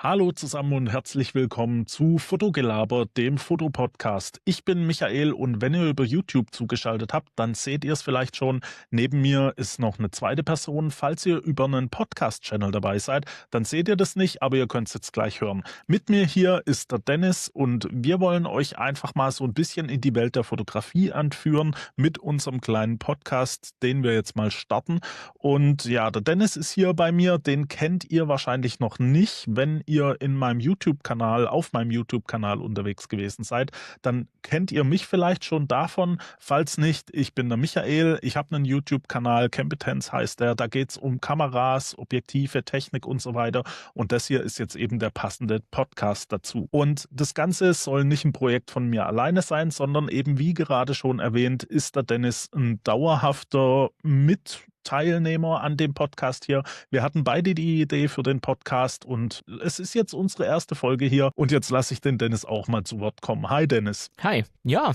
Hallo zusammen und herzlich willkommen zu Fotogelaber, dem Fotopodcast. Ich bin Michael und wenn ihr über YouTube zugeschaltet habt, dann seht ihr es vielleicht schon. Neben mir ist noch eine zweite Person. Falls ihr über einen Podcast-Channel dabei seid, dann seht ihr das nicht, aber ihr könnt es jetzt gleich hören. Mit mir hier ist der Dennis und wir wollen euch einfach mal so ein bisschen in die Welt der Fotografie anführen mit unserem kleinen Podcast, den wir jetzt mal starten. Und ja, der Dennis ist hier bei mir, den kennt ihr wahrscheinlich noch nicht. Wenn ihr in meinem YouTube-Kanal, auf meinem YouTube-Kanal unterwegs gewesen seid, dann kennt ihr mich vielleicht schon davon. Falls nicht, ich bin der Michael, ich habe einen YouTube-Kanal, Campetenz heißt der, da geht es um Kameras, Objektive, Technik und so weiter. Und das hier ist jetzt eben der passende Podcast dazu. Und das Ganze soll nicht ein Projekt von mir alleine sein, sondern eben, wie gerade schon erwähnt, ist der Dennis ein dauerhafter Mitteilnehmer an dem Podcast hier. Wir hatten beide die Idee für den Podcast und es ist jetzt unsere erste Folge hier. Und jetzt lasse ich den Dennis auch mal zu Wort kommen. Hi Dennis. Hi, ja,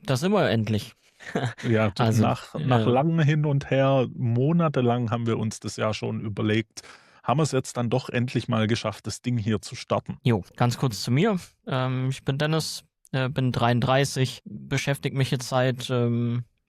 da sind wir endlich. Ja, Also, nach langem Hin und Her, monatelang haben wir uns das ja schon überlegt, haben wir es jetzt dann doch endlich mal geschafft, das Ding hier zu starten. ganz kurz zu mir. Ich bin Dennis, bin 33, beschäftige mich jetzt seit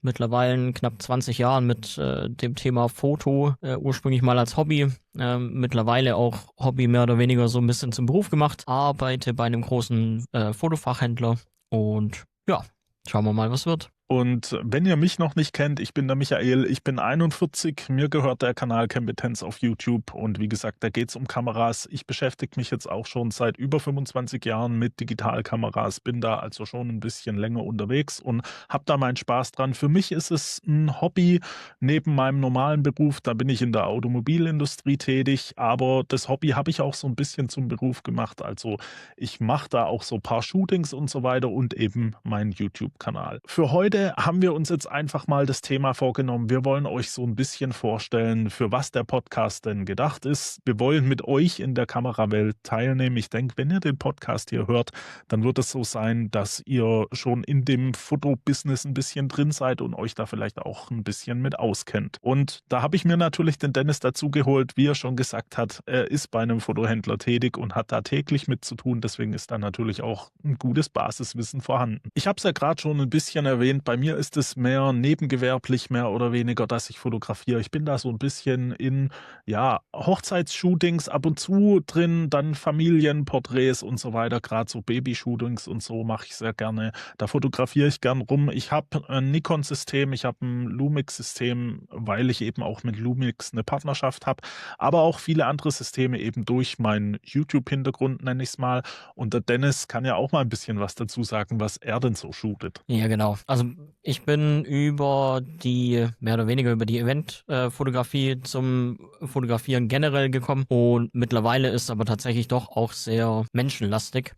mittlerweile knapp 20 Jahren mit dem Thema Foto, ursprünglich mal als Hobby, mittlerweile auch Hobby mehr oder weniger so ein bisschen zum Beruf gemacht, arbeite bei einem großen Fotofachhändler und ja, schauen wir mal, was wird. Und wenn ihr mich noch nicht kennt, ich bin der Michael, ich bin 41, mir gehört der Kanal Campetenz auf YouTube und wie gesagt, da geht es um Kameras. Ich beschäftige mich jetzt auch schon seit über 25 Jahren mit Digitalkameras, bin da also schon ein bisschen länger unterwegs und habe da meinen Spaß dran. Für mich ist es ein Hobby neben meinem normalen Beruf, da bin ich in der Automobilindustrie tätig, aber das Hobby habe ich auch so ein bisschen zum Beruf gemacht. Also ich mache da auch so ein paar Shootings und so weiter und eben meinen YouTube-Kanal. Für heute haben wir uns jetzt einfach mal das Thema vorgenommen. Wir wollen euch so ein bisschen vorstellen, für was der Podcast denn gedacht ist. Wir wollen mit euch in der Kamerawelt teilnehmen. Ich denke, wenn ihr den Podcast hier hört, dann wird es so sein, dass ihr schon in dem Fotobusiness ein bisschen drin seid und euch da vielleicht auch ein bisschen mit auskennt. Und da habe ich mir natürlich den Dennis dazu geholt, wie er schon gesagt hat, er ist bei einem Fotohändler tätig und hat da täglich mit zu tun. Deswegen ist da natürlich auch ein gutes Basiswissen vorhanden. Ich habe es ja gerade schon ein bisschen erwähnt, bei mir ist es mehr nebengewerblich, mehr oder weniger, dass ich fotografiere. Ich bin da so ein bisschen in, ja, Hochzeitsshootings ab und zu drin, dann Familienporträts und so weiter. Gerade so Babyshootings und so mache ich sehr gerne. Da fotografiere ich gern rum. Ich habe ein Nikon-System, ich habe ein Lumix-System, weil ich eben auch mit Lumix eine Partnerschaft habe, aber auch viele andere Systeme eben durch meinen YouTube-Hintergrund, nenne ich es mal. Und der Dennis kann ja auch mal ein bisschen was dazu sagen, was er denn so shootet. Ja, genau. Also ich bin mehr oder weniger über die Eventfotografie zum Fotografieren generell gekommen und mittlerweile ist aber tatsächlich doch auch sehr menschenlastig.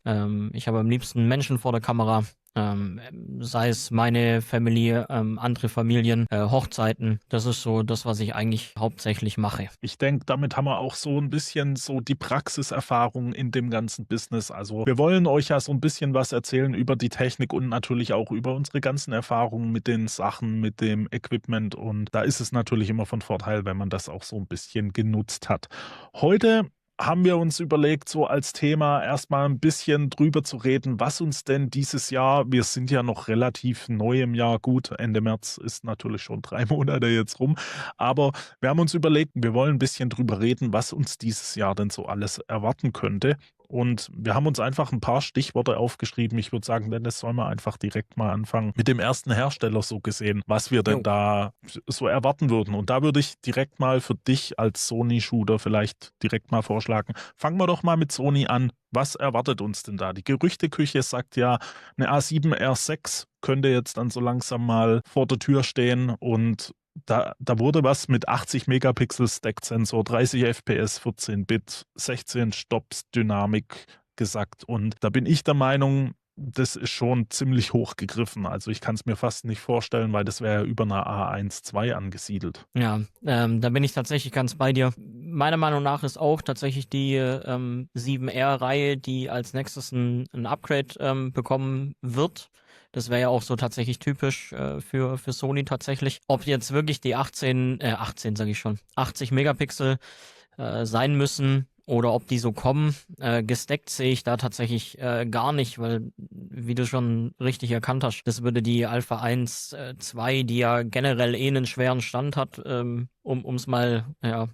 Ich habe am liebsten Menschen vor der Kamera. Sei es meine Familie, andere Familien, Hochzeiten. Das ist so das, was ich eigentlich hauptsächlich mache. Ich denke, damit haben wir auch so ein bisschen so die Praxiserfahrung in dem ganzen Business. Also, wir wollen euch ja so ein bisschen was erzählen über die Technik und natürlich auch über unsere ganzen Erfahrungen mit den Sachen, mit dem Equipment und da ist es natürlich immer von Vorteil, wenn man das auch so ein bisschen genutzt hat. Heute haben wir uns überlegt, so als Thema erstmal ein bisschen drüber zu reden, was uns denn dieses Jahr, wir sind ja noch relativ neu im Jahr, gut, Ende März ist natürlich schon 3 Monate jetzt rum, aber wir haben uns überlegt, wir wollen ein bisschen drüber reden, was uns dieses Jahr denn so alles erwarten könnte. Und wir haben uns einfach ein paar Stichworte aufgeschrieben. Ich würde sagen, Dennis, sollen wir einfach direkt mal anfangen mit dem ersten Hersteller so gesehen, was wir denn Jo. da so erwarten würden. Und da würde ich direkt mal für dich als Sony-Shooter vielleicht direkt mal vorschlagen, fangen wir doch mal mit Sony an. Was erwartet uns denn da? Die Gerüchteküche sagt ja, eine A7R6 könnte jetzt dann so langsam mal vor der Tür stehen und da wurde was mit 80 Megapixel Stack-Sensor, 30 FPS, 14-Bit, 16 Stops, Dynamik gesagt. Und da bin ich der Meinung, das ist schon ziemlich hoch gegriffen. Also ich kann es mir fast nicht vorstellen, weil das wäre ja über einer A1 II angesiedelt. Ja, da bin ich tatsächlich ganz bei dir. Meiner Meinung nach ist auch tatsächlich die 7R-Reihe, die als nächstes ein Upgrade bekommen wird. Das wäre ja auch so tatsächlich typisch für Sony tatsächlich. Ob jetzt wirklich die 18 sage ich schon, 80 Megapixel sein müssen oder ob die so kommen. Gesteckt sehe ich da tatsächlich gar nicht, weil, wie du schon richtig erkannt hast, das würde die Alpha 1 2, die ja generell einen schweren Stand hat, um es mal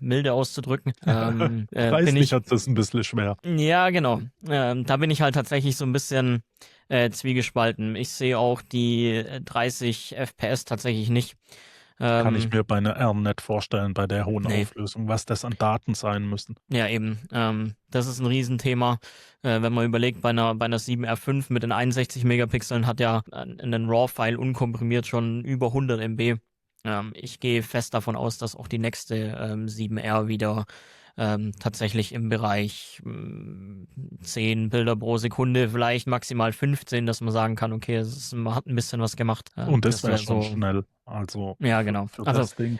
milde auszudrücken, bin Preislich ich, hat das ein bisschen schwer. ja genau, da bin ich halt tatsächlich so ein bisschen zwiegespalten. Ich sehe auch die 30 FPS tatsächlich nicht. Kann ich Ähm, mir bei einer R nicht vorstellen, bei der hohen nee. Auflösung, was das an Daten sein müssen. Ja, eben. Das ist ein Riesenthema. Wenn man überlegt, bei einer 7R5 mit den 61 Megapixeln hat ja ein RAW-File unkomprimiert schon über 100 MB. Ich gehe fest davon aus, dass auch die nächste 7R wieder tatsächlich im Bereich 10 Bilder pro Sekunde, vielleicht maximal 15, dass man sagen kann, okay, man hat ein bisschen was gemacht. Und das wäre wäre schon so, schnell. Also ja, genau. für Also das Ding.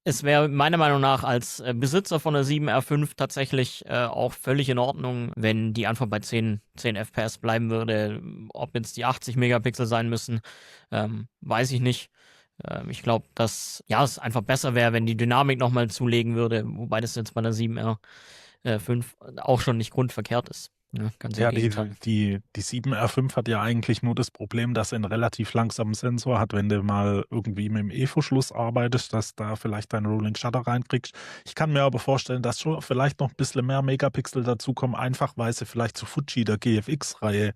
es wäre meiner Meinung nach als Besitzer von der 7R5 tatsächlich auch völlig in Ordnung, wenn die einfach bei 10 FPS bleiben würde. Ob jetzt die 80 Megapixel sein müssen, weiß ich nicht. Ich glaube, dass es einfach besser wäre, wenn die Dynamik nochmal zulegen würde, wobei das jetzt bei der 7R5 auch schon nicht grundverkehrt ist. Ja, ganz im Ja, Gegenteil. die 7R5 hat ja eigentlich nur das Problem, dass er einen relativ langsamen Sensor hat, wenn du mal irgendwie mit dem E-Verschluss arbeitest, dass da vielleicht dein Rolling Shutter reinkriegst. Ich kann mir aber vorstellen, dass schon vielleicht noch ein bisschen mehr Megapixel dazukommen, einfach weil sie vielleicht zu Fuji, der GFX-Reihe,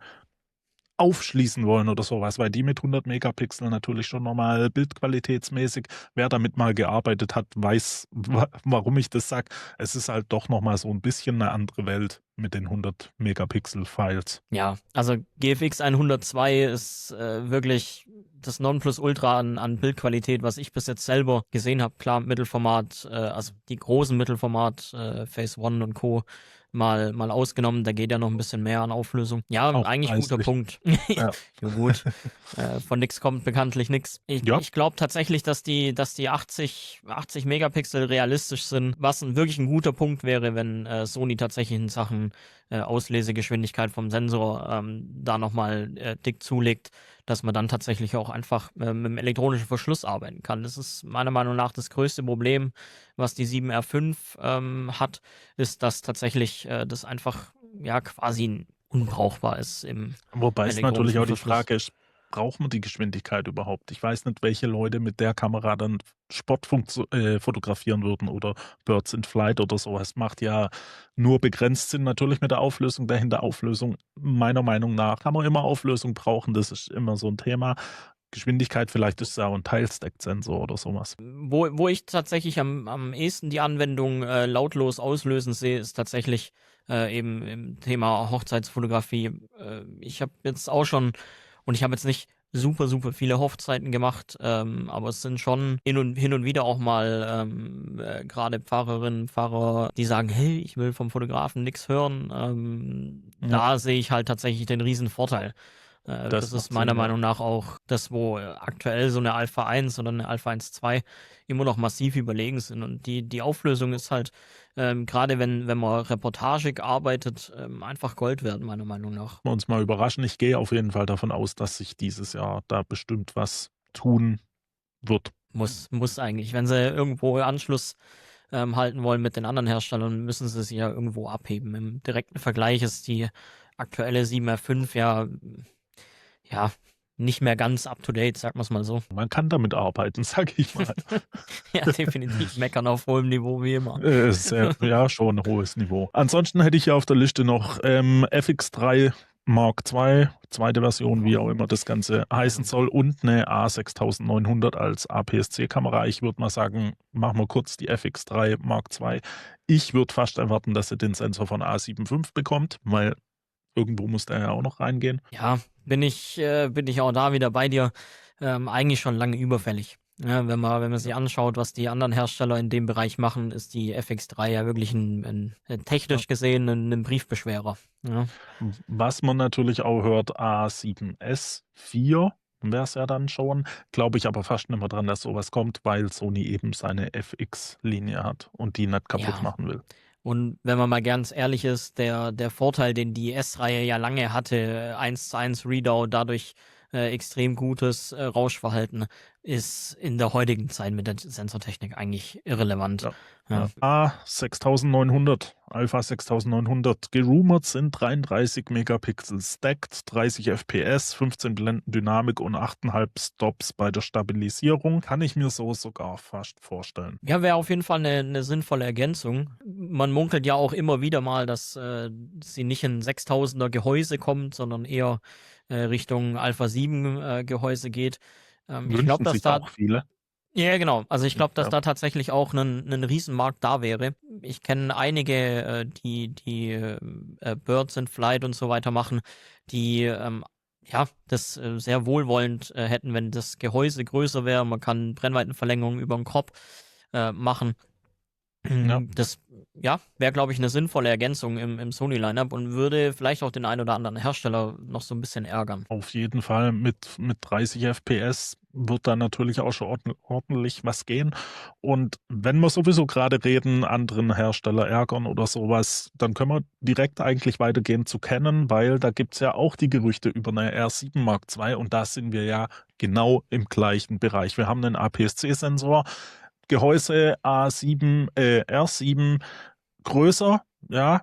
aufschließen wollen oder sowas, weil die mit 100 Megapixel natürlich schon nochmal bildqualitätsmäßig, wer damit mal gearbeitet hat, weiß, warum ich das sage. Es ist halt doch nochmal so ein bisschen eine andere Welt mit den 100 Megapixel-Files. Ja, also GFX 102 ist wirklich das Nonplusultra an Bildqualität, was ich bis jetzt selber gesehen habe. Klar, Mittelformat, also die großen Mittelformat, Phase One und Co. mal ausgenommen, da geht ja noch ein bisschen mehr an Auflösung. Ja, Auch eigentlich guter preislich. Punkt. Ja. Ja gut, von nix kommt bekanntlich nix. Ja, Ich glaube tatsächlich, dass die 80 Megapixel realistisch sind, was wirklich ein guter Punkt wäre, wenn Sony tatsächlich in Sachen Auslesegeschwindigkeit vom Sensor da nochmal dick zulegt, dass man dann tatsächlich auch einfach mit dem elektronischen Verschluss arbeiten kann. Das ist meiner Meinung nach das größte Problem, was die 7R5 hat, ist, dass tatsächlich das einfach quasi unbrauchbar ist im wobei es natürlich elektronischen auch die Verschluss. Frage ist, braucht man die Geschwindigkeit überhaupt? Ich weiß nicht, welche Leute mit der Kamera dann Sport fotografieren würden oder Birds in Flight oder so. Es macht ja nur begrenzt Sinn, natürlich mit der Auflösung dahinter. Auflösung, meiner Meinung nach, kann man immer Auflösung brauchen, das ist immer so ein Thema. Geschwindigkeit, vielleicht ist es ja auch ein Teilstack-Sensor oder sowas. Wo ich tatsächlich am ehesten die Anwendung lautlos auslösen sehe, ist tatsächlich eben im Thema Hochzeitsfotografie. Ich habe jetzt auch schon, und ich habe jetzt nicht super, super viele Hochzeiten gemacht, aber es sind schon hin und wieder auch mal gerade Pfarrerinnen, Pfarrer, die sagen, hey, ich will vom Fotografen nichts hören. Ja, Da sehe ich halt tatsächlich den riesen Vorteil. das Das ist macht meiner Sinn, ja. Meinung nach auch das, wo aktuell so eine Alpha 1 oder eine Alpha 1 2 immer noch massiv überlegen sind. Und die Auflösung ist halt, gerade wenn man reportagig arbeitet, einfach Gold wert, meiner Meinung nach. Wir uns mal überraschen. Ich gehe auf jeden Fall davon aus, dass sich dieses Jahr da bestimmt was tun wird. Muss eigentlich. Wenn sie irgendwo Anschluss halten wollen mit den anderen Herstellern, müssen sie sich ja irgendwo abheben. Im direkten Vergleich ist die aktuelle 7R5 ja nicht mehr ganz up to date, sagen wir es mal so. Man kann damit arbeiten, sage ich mal. Ja, definitiv meckern auf hohem Niveau wie immer. Ja, schon ein hohes Niveau. Ansonsten hätte ich ja auf der Liste noch FX3 Mark II, zweite Version, wie auch immer das Ganze heißen soll, und eine A6900 als APS-C-Kamera. Ich würde mal sagen, machen wir kurz die FX3 Mark II. Ich würde fast erwarten, dass sie den Sensor von A75 bekommt, weil irgendwo muss der ja auch noch reingehen. Ja, bin ich auch da wieder bei dir. Eigentlich schon lange überfällig. Ja, wenn man sich anschaut, was die anderen Hersteller in dem Bereich machen, ist die FX3 ja wirklich technisch gesehen ein Briefbeschwerer. Ja. Was man natürlich auch hört, A7S4 wäre es ja dann schon. Glaube ich aber fast nicht mehr dran, dass sowas kommt, weil Sony eben seine FX-Linie hat und die nicht kaputt Ja. machen will. Und wenn man mal ganz ehrlich ist, der Vorteil, den die S-Reihe ja lange hatte, 1:1 Readout, dadurch extrem gutes Rauschverhalten, ist in der heutigen Zeit mit der Sensortechnik eigentlich irrelevant. Ja. Ja. A6900, Alpha 6900, gerumort sind 33 Megapixel stacked, 30 FPS, 15 Blenden Dynamik und 8,5 Stops bei der Stabilisierung. Kann ich mir so sogar fast vorstellen. Ja, wäre auf jeden Fall eine sinnvolle Ergänzung. Man munkelt ja auch immer wieder mal, dass sie nicht in 6000er Gehäuse kommt, sondern eher Richtung Alpha 7 Gehäuse geht. Ich glaube, Wünschen dass sich da, auch viele. ja genau, also ich glaube, dass Ja. da tatsächlich auch ein Riesenmarkt da wäre. Ich kenne einige, die Birds in Flight und so weiter machen, die ja, das sehr wohlwollend hätten, wenn das Gehäuse größer wäre. Man kann Brennweitenverlängerungen über den Crop machen. Ja. Das ja, wäre, glaube ich, eine sinnvolle Ergänzung im Sony-Lineup und würde vielleicht auch den einen oder anderen Hersteller noch so ein bisschen ärgern. Auf jeden Fall mit 30 FPS wird da natürlich auch schon ordentlich was gehen. Und wenn wir sowieso gerade reden, anderen Hersteller ärgern oder sowas, dann können wir direkt eigentlich weitergehen zu Canon, weil da gibt's ja auch die Gerüchte über eine R7 Mark II und da sind wir ja genau im gleichen Bereich. Wir haben einen APS-C-Sensor, Gehäuse R7 größer, ja,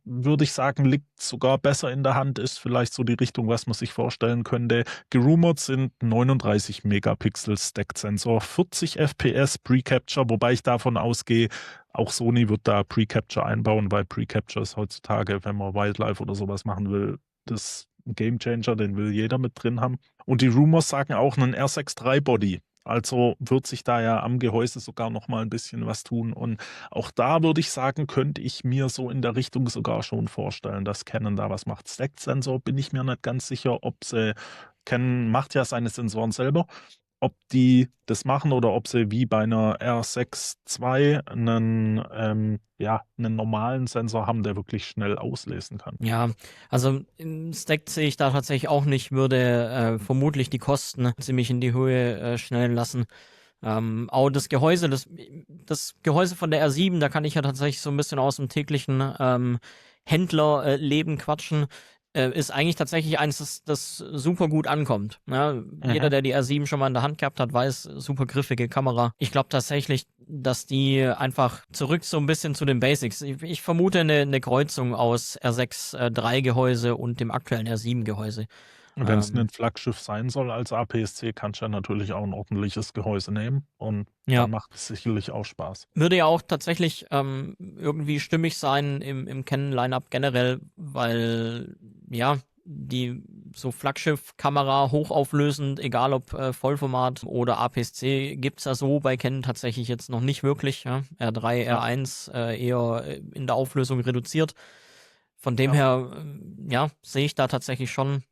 würde ich sagen, liegt sogar besser in der Hand, ist vielleicht so die Richtung, was man sich vorstellen könnte. Gerumort sind 39 Megapixel Stacked Sensor, 40 FPS Pre-Capture, wobei ich davon ausgehe, auch Sony wird da Pre-Capture einbauen, weil Pre-Capture ist heutzutage, wenn man Wildlife oder sowas machen will, das Game Changer, den will jeder mit drin haben. Und die Rumors sagen auch einen R6 Body. Also wird sich da ja am Gehäuse sogar noch mal ein bisschen was tun. Und auch da würde ich sagen, könnte ich mir so in der Richtung sogar schon vorstellen, dass Canon da was macht. Stacked-Sensor bin ich mir nicht ganz sicher, ob sie, Canon macht ja seine Sensoren selber, ob die das machen oder ob sie wie bei einer R6 II ja, einen normalen Sensor haben, der wirklich schnell auslesen kann. Ja, also im Stack sehe ich da tatsächlich auch nicht, würde vermutlich die Kosten ziemlich in die Höhe schnellen lassen. Auch das Gehäuse, das Gehäuse von der R7, da kann ich ja tatsächlich so ein bisschen aus dem täglichen Händlerleben quatschen, ist eigentlich tatsächlich eins, das super gut ankommt. Ne? Jeder, der die R7 schon mal in der Hand gehabt hat, weiß, super griffige Kamera. Ich glaube tatsächlich, dass die einfach zurück so ein bisschen zu den Basics. Ich vermute eine Kreuzung aus R6 III Gehäuse und dem aktuellen R7 Gehäuse. Wenn es ein Flaggschiff sein soll als APS-C, kannst du ja natürlich auch ein ordentliches Gehäuse nehmen und Ja. dann macht es sicherlich auch Spaß. Würde ja auch tatsächlich irgendwie stimmig sein im Canon-Line-Up generell, weil ja, die so Flaggschiff-Kamera hochauflösend, egal ob Vollformat oder APS-C, gibt's ja so bei Canon tatsächlich jetzt noch nicht wirklich. Ja? R3, Ja. R1 eher in der Auflösung reduziert. Von dem Ja. her, ja, sehe ich da tatsächlich schon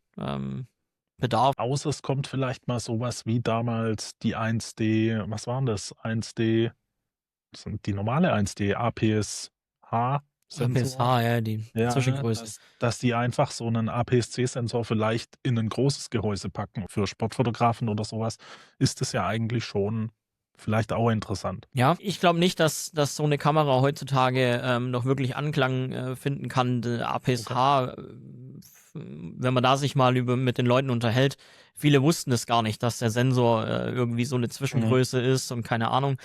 Bedarf. Außer es kommt vielleicht mal sowas wie damals die 1D, was waren das? 1D, die normale 1D, APS-H-Sensor. APS-H, ja, die Ja, Zwischengröße. dass die einfach so einen APS-C-Sensor vielleicht in ein großes Gehäuse packen. Für Sportfotografen oder sowas ist das ja eigentlich schon vielleicht auch interessant. Ja, ich glaube nicht, dass so eine Kamera heutzutage noch wirklich Anklang finden kann. Der APS-H, wenn man da sich mal mit den Leuten unterhält, viele wussten es gar nicht, dass der Sensor irgendwie so eine Zwischengröße ist und keine Ahnung.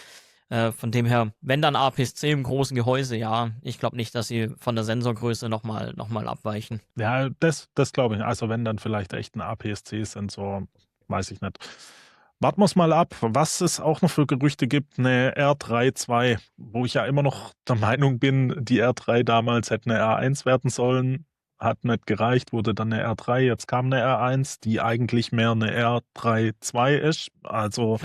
Von dem her, wenn dann APS-C im großen Gehäuse, ja, ich glaube nicht, dass sie von der Sensorgröße noch mal abweichen. Ja, das glaube ich. Also wenn dann vielleicht echt ein APS-C-Sensor, weiß ich nicht. Warten wir es mal ab, was es auch noch für Gerüchte gibt. Eine R3 II, wo ich ja immer noch der Meinung bin, die R3 damals hätte eine R1 werden sollen. Hat nicht gereicht, wurde dann eine R3, jetzt kam eine R1, die eigentlich mehr eine R3 II ist. Also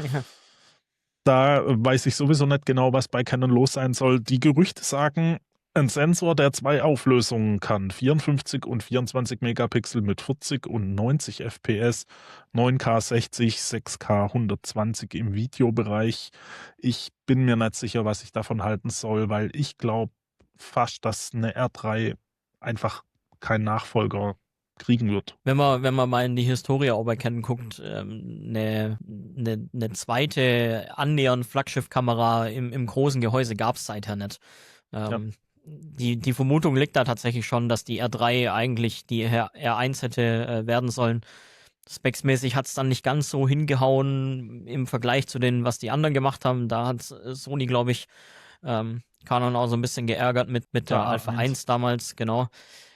da weiß ich sowieso nicht genau, was bei Canon los sein soll. Die Gerüchte sagen, ein Sensor, der 2 Auflösungen kann, 54 und 24 Megapixel mit 40 und 90 FPS, 9K 60, 6K 120 im Videobereich. Ich bin mir nicht sicher, was ich davon halten soll, weil ich glaube fast, dass eine R3 einfach kein Nachfolger kriegen wird. Wenn man mal in die Historie auch bei Canon guckt, eine zweite annähernd Flaggschiff-Kamera im großen Gehäuse gab es seither nicht. Die Vermutung liegt da tatsächlich schon, dass die R3 eigentlich die R1 hätte werden sollen. Specsmäßig hat es dann nicht ganz so hingehauen im Vergleich zu den, was die anderen gemacht haben. Da hat Sony, glaube ich, Canon auch so ein bisschen geärgert mit Der der Alpha A1. 1 damals, genau.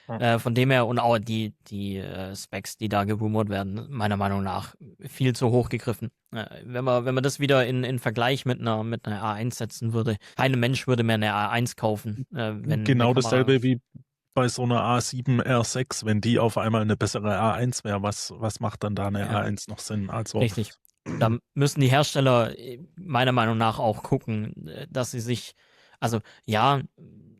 Ja. Von dem her, und auch die Specs, die da gerumort werden, meiner Meinung nach viel zu hoch gegriffen. Wenn man das wieder in Vergleich mit einer A1 setzen würde, kein Mensch würde mehr eine A1 kaufen, wenn eine Genau Kamera. dasselbe wie bei so einer A7R6, wenn die auf einmal eine bessere A1 wäre, was macht dann da eine Ja, A1 noch Sinn? Also, richtig. Da müssen die Hersteller meiner Meinung nach auch gucken, dass sie sich, also ja,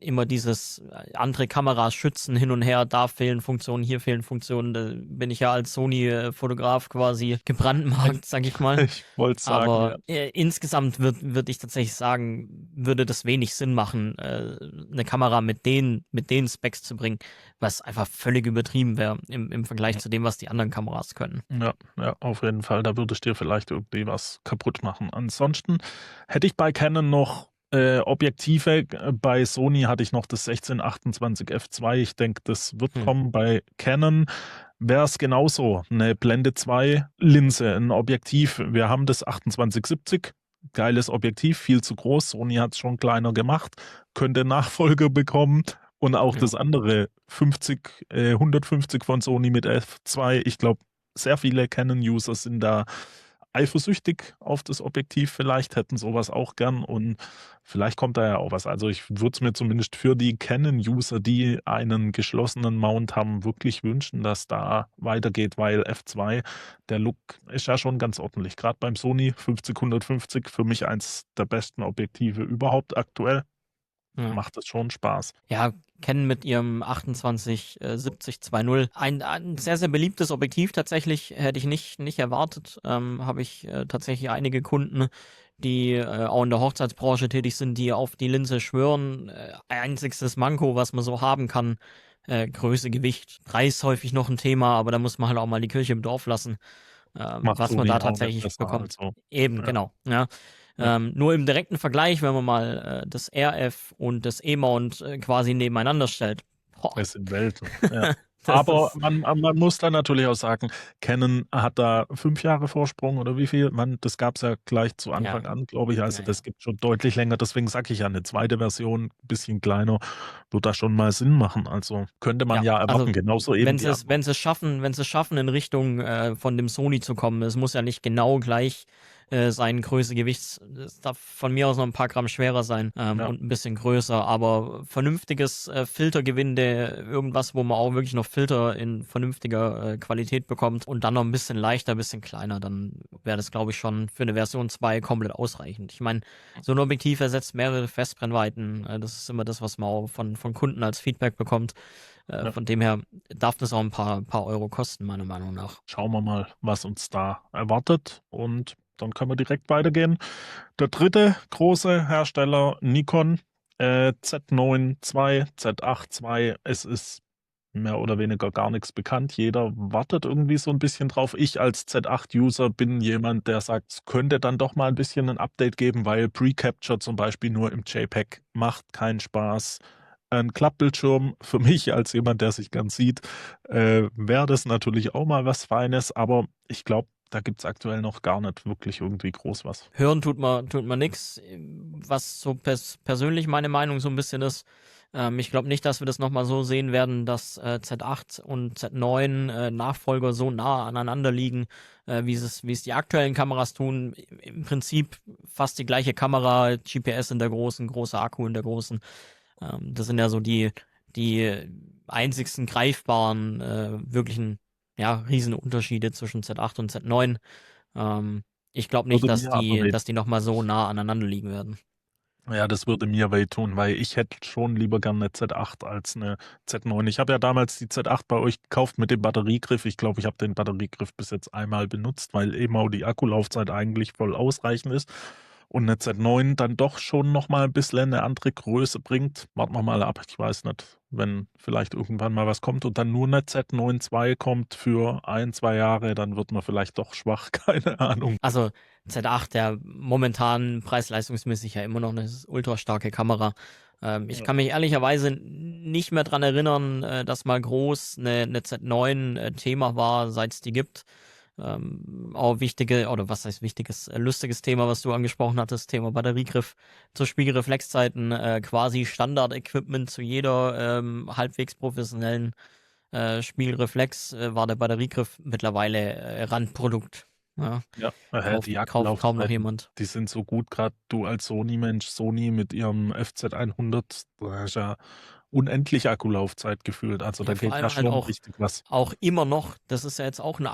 immer dieses andere Kameras schützen hin und her, da fehlen Funktionen, hier fehlen Funktionen. Da bin ich ja als Sony-Fotograf quasi gebrandmarkt, sag ich mal. ich wollte sagen, ja. Aber insgesamt würde ich tatsächlich sagen, würde das wenig Sinn machen, eine Kamera mit den Specs zu bringen, was einfach völlig übertrieben wäre im Vergleich zu dem, was die anderen Kameras können. Ja, ja, auf jeden Fall. Da würdest dir vielleicht irgendwie was kaputt machen. Ansonsten hätte ich bei Canon noch Objektive. Bei Sony hatte ich noch das 1628 f2. Ich denke, das wird kommen. Bei Canon wäre es genauso. Eine Blende 2 Linse, ein Objektiv. Wir haben das 2870. Geiles Objektiv, viel zu groß. Sony hat es schon kleiner gemacht. Könnte Nachfolger bekommen. Und auch Ja. das andere 150 von Sony mit f2. Ich glaube, sehr viele Canon-User sind da eifersüchtig auf das Objektiv. Vielleicht hätten sowas auch gern und vielleicht kommt da ja auch was. Also ich würde es mir zumindest für die Canon-User, die einen geschlossenen Mount haben, wirklich wünschen, dass da weitergeht, weil F2, der Look ist ja schon ganz ordentlich. Gerade beim Sony 50-150, für mich eins der besten Objektive überhaupt aktuell. Ja. Macht es schon Spaß. Ja, Canon mit ihrem 28-70-2.0. Ein sehr, sehr beliebtes Objektiv tatsächlich, hätte ich nicht erwartet. Habe ich tatsächlich einige Kunden, die auch in der Hochzeitsbranche tätig sind, die auf die Linse schwören. Einziges Manko, was man so haben kann, Größe, Gewicht. Preis häufig noch ein Thema, aber da muss man halt auch mal die Kirche im Dorf lassen, Macht was man Sony da auch nicht tatsächlich besser. bekommt. Also, Eben, ja, genau. Ja. ja. Nur im direkten Vergleich, wenn man mal das RF und das E-Mount quasi nebeneinander stellt. Boah. Es sind Welten. Ja. Das Aber ist, man muss dann natürlich auch sagen, Canon hat da 5 Jahre Vorsprung oder wie viel? Das gab es ja gleich zu ja, Anfang an, glaube ich. Also ja, das ja. gibt schon deutlich länger. Deswegen sage ich ja, eine zweite Version, ein bisschen kleiner, wird da schon mal Sinn machen. Also könnte man Ja, ja also erwarten. Genauso eben wenn die anderen. wenn sie es schaffen, in Richtung von dem Sony zu kommen, es muss ja nicht genau gleich sein, Größe, Gewicht, es darf von mir aus noch ein paar Gramm schwerer sein Ja, und ein bisschen größer, aber vernünftiges Filtergewinde, irgendwas, wo man auch wirklich noch Filter in vernünftiger Qualität bekommt und dann noch ein bisschen leichter, ein bisschen kleiner, dann wäre das, glaube ich, schon für eine Version 2 komplett ausreichend. Ich meine, so ein Objektiv ersetzt mehrere Festbrennweiten, das ist immer das, was man auch von Kunden als Feedback bekommt. ja. Von dem her darf das auch ein paar Euro kosten, meiner Meinung nach. Schauen wir mal, was uns da erwartet. Und dann können wir direkt weitergehen. Der dritte große Hersteller, Nikon, Z9 II, Z8 II. Es ist mehr oder weniger gar nichts bekannt. Jeder wartet irgendwie so ein bisschen drauf. Ich als Z8-User bin jemand, der sagt, es könnte dann doch mal ein bisschen ein Update geben, weil Pre-Capture zum Beispiel nur im JPEG macht keinen Spaß. Ein Klappbildschirm für mich als jemand, der sich gern sieht, wäre das natürlich auch mal was Feines, aber ich glaube, da gibt es aktuell noch gar nicht wirklich irgendwie groß was. Hören tut man nix, was so persönlich meine Meinung so ein bisschen ist. Ich glaube nicht, dass wir das nochmal so sehen werden, dass Z8 und Z9 Nachfolger so nah aneinander liegen, wie es die aktuellen Kameras tun. Im Prinzip fast die gleiche Kamera, GPS in der großen, großer Akku in der großen. Das sind ja so die einzigsten greifbaren, wirklichen, ja, Riesenunterschiede zwischen Z8 und Z9. Ich glaube nicht, Würde mir aber dass die nochmal so nah aneinander liegen werden. Ja, das würde mir wehtun, weil ich hätte schon lieber gerne eine Z8 als eine Z9. Ich habe ja damals die Z8 bei euch gekauft mit dem Batteriegriff. Ich glaube, ich habe den Batteriegriff bis jetzt einmal benutzt, weil eben auch die Akkulaufzeit eigentlich voll ausreichend ist. Und eine Z9 dann doch schon nochmal ein bisschen eine andere Größe bringt. Warten wir mal ab. Ich weiß nicht, wenn vielleicht irgendwann mal was kommt und dann nur eine Z9 II kommt für 1, 2 Jahre, dann wird man vielleicht doch schwach. Keine Ahnung. Also Z8, der momentan preis-leistungsmäßig ja immer noch eine ultra starke Kamera. Ich kann mich ehrlicherweise nicht mehr dran erinnern, dass mal groß eine Z9 Thema war, seit es die gibt. Auch wichtige, oder was heißt wichtiges, lustiges Thema, was du angesprochen hattest, Thema Batteriegriff zur Spiegelreflexzeiten, quasi Standard-Equipment zu jeder halbwegs professionellen Spiegelreflex war der Batteriegriff mittlerweile Randprodukt. Ja, Ja, kauft, die kauft kaum noch Akkulaufzeiten, jemand. die sind so gut, gerade du als Sony-Mensch, Sony mit ihrem FZ100, da ist ja unendlich Akkulaufzeit gefühlt. Also Ja, da vor geht ja allem halt schon auch, richtig was. auch immer noch, das ist ja jetzt auch ein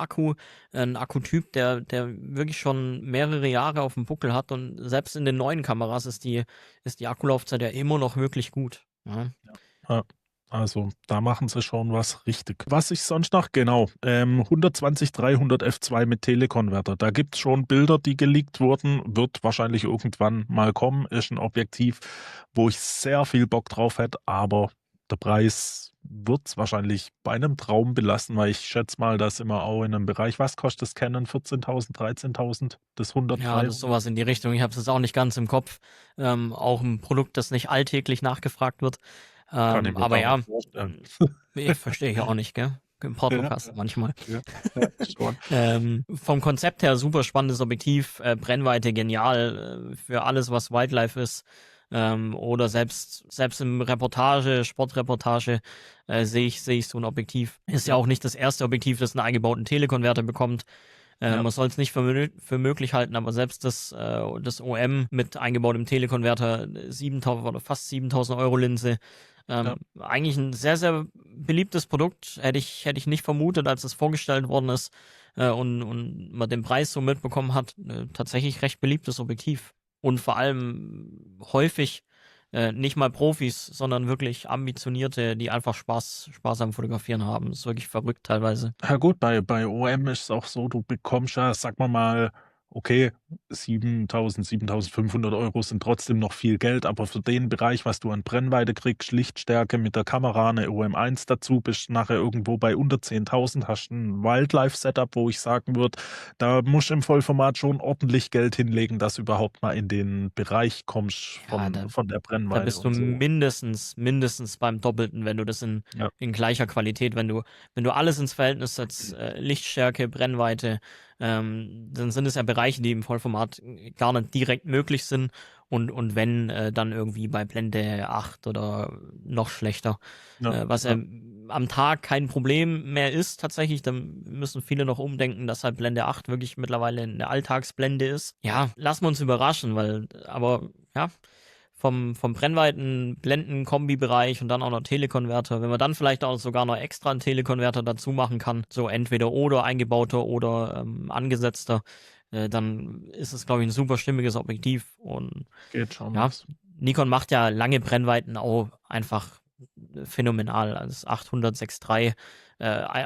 Akkutyp, der wirklich schon mehrere Jahre auf dem Buckel hat und selbst in den neuen Kameras ist die Akkulaufzeit ja immer noch wirklich gut. Ja. Ja, also da machen sie schon was richtig. Was ich sonst noch, genau, 120-300 f2 mit Telekonverter. Da gibt's schon Bilder, die geleakt wurden, wird wahrscheinlich irgendwann mal kommen. Ist ein Objektiv, wo ich sehr viel Bock drauf hätte, aber der Preis wird's wahrscheinlich bei einem Traum belassen, weil ich schätze mal, da sind wir auch in einem Bereich. Was kostet das Canon? 14.000, 13.000? Das 100, Ja, das ist 300? sowas in die Richtung. Ich habe es jetzt auch nicht ganz im Kopf. Auch ein Produkt, das nicht alltäglich nachgefragt wird. Kann ich mir Aber gar ja, nicht vorstellen. ich verstehe ich auch nicht, gell? Im Ja, Portokasten manchmal. ja, ja, schon. Vom Konzept her super spannendes Objektiv, Brennweite genial für alles, was Wildlife ist. Oder selbst im Sportreportage sehe ich so ein Objektiv. Ist ja Ja, auch nicht das erste Objektiv, das einen eingebauten Telekonverter bekommt. ja, Man soll es nicht für möglich halten, aber selbst das OM mit eingebautem Telekonverter, 7.000 oder fast 7.000 Euro Linse, ja. eigentlich ein sehr, sehr beliebtes Produkt. Hätte ich nicht vermutet, als es vorgestellt worden ist und man den Preis so mitbekommen hat. Tatsächlich recht beliebtes Objektiv. Und vor allem häufig nicht mal Profis, sondern wirklich Ambitionierte, die einfach Spaß am Fotografieren haben. Das ist wirklich verrückt teilweise. Ja gut, bei OM ist es auch so, du bekommst ja, sagen wir mal, okay, 7.000, 7.500 Euro sind trotzdem noch viel Geld, aber für den Bereich, was du an Brennweite kriegst, Lichtstärke mit der Kamera, eine OM1 dazu, bist nachher irgendwo bei unter 10.000, hast ein Wildlife-Setup, wo ich sagen würde, da musst du im Vollformat schon ordentlich Geld hinlegen, dass du überhaupt mal in den Bereich kommst Ja, von der da Brennweite bist du und so. mindestens beim Doppelten, wenn du das Ja, in gleicher Qualität, wenn du alles ins Verhältnis setzt, Lichtstärke, Brennweite, dann sind es ja Bereiche, die im Vollformat gar nicht direkt möglich sind und wenn, dann irgendwie bei Blende 8 oder noch schlechter. ja, Was ja ja. am Tag kein Problem mehr ist tatsächlich, dann müssen viele noch umdenken, dass halt Blende 8 wirklich mittlerweile eine Alltagsblende ist. Ja, lassen wir uns überraschen, aber ja, vom Brennweiten-Blenden-Kombi-Bereich und dann auch noch Telekonverter. Wenn man dann vielleicht auch sogar noch extra einen Telekonverter dazu machen kann, so entweder oder eingebauter oder angesetzter, dann ist es, glaube ich, ein super stimmiges Objektiv. Und Geht schon ja, was. Nikon macht ja lange Brennweiten auch einfach phänomenal. Also das 800-6.3,